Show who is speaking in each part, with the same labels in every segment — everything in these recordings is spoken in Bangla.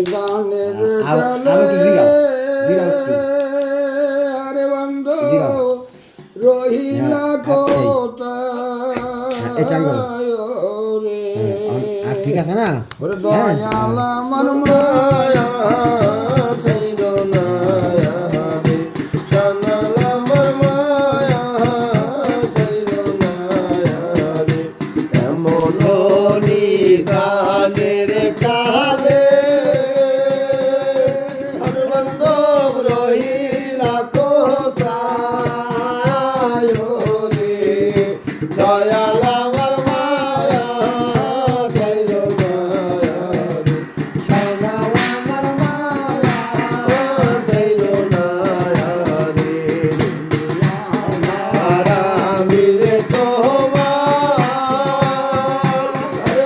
Speaker 1: গানের আরে বন্ধ রহিলা
Speaker 2: ঠিক আছে না
Speaker 1: দয়াল আমার মায়া
Speaker 3: দয়াল আমার মায়া সাইল ছানাল আমার মায়া সাইল মারা মিলে তোমার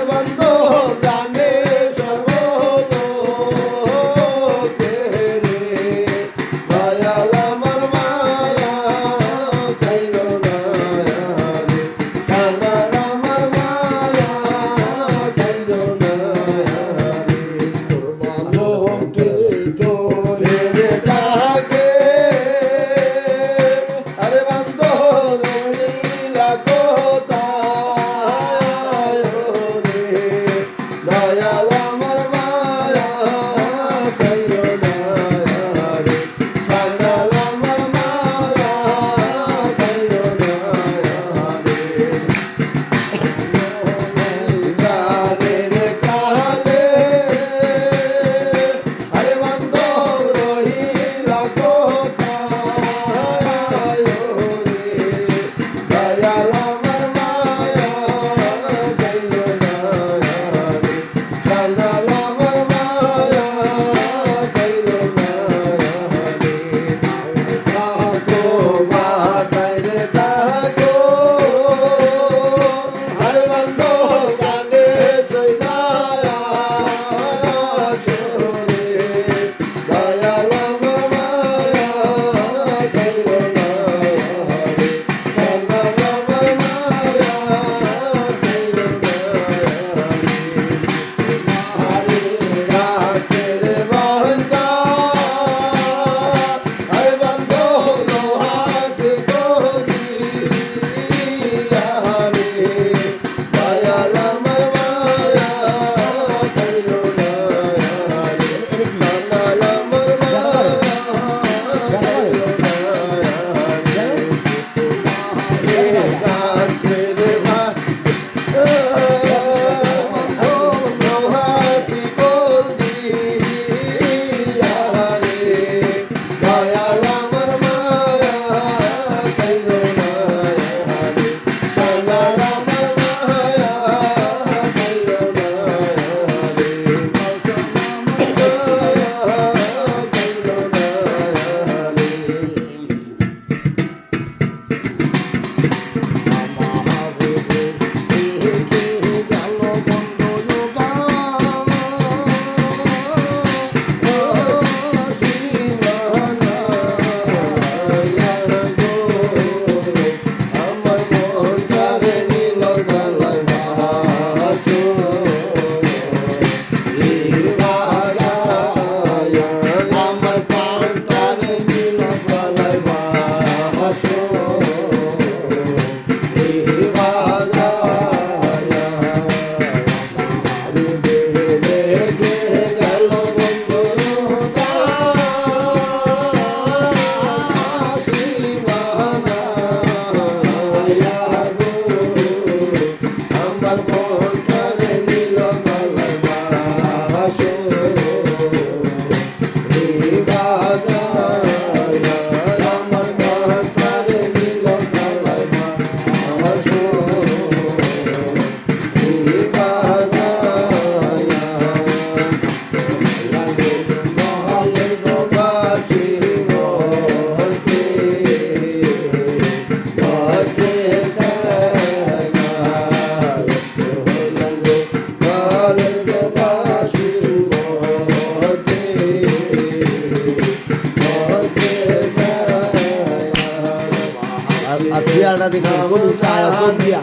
Speaker 3: বন্ধ জানে সর্বলোকে দয়াল আমার মায়া সাইল দয়াল আমার মায়া সাইল সানাল আমার মায়া সাইল গানের কালে আরে বন্ধ রহিলা কোথায় দয়াল আমার মায়া সাইল ছানাল আমার মায়া সাইল থাকো মাথায় রে থাকো আরে বন্ধ কানে সইলায়া শোনে দয়াল আমার মায়া সাইল ছানাল আমার মায়া সাইল আরে রাতের বান্দা আরে বন্ধ লোহাস গলি আরে দয়াল আমার মায়া সাইল ছানাল আমার মায়া সাইল রাতের দয়াল আমার মায়া সাইল ছানাল আমার মায়া সাইল আমার মন তারে নীল গলায় ভাসো আমার প্রাণ তারে নীল গলায় ভাসো গেল বন্ধু আমার মন তারে নীল গলায় ভাসো আমার মন তারে নীল গলায় ভাসো মহলের গোবাসী মহলকে ভজে মহলের গোবাসী মহলকে
Speaker 2: আর বিয়ারটা দেখুন কোন সারা কোন বিয়া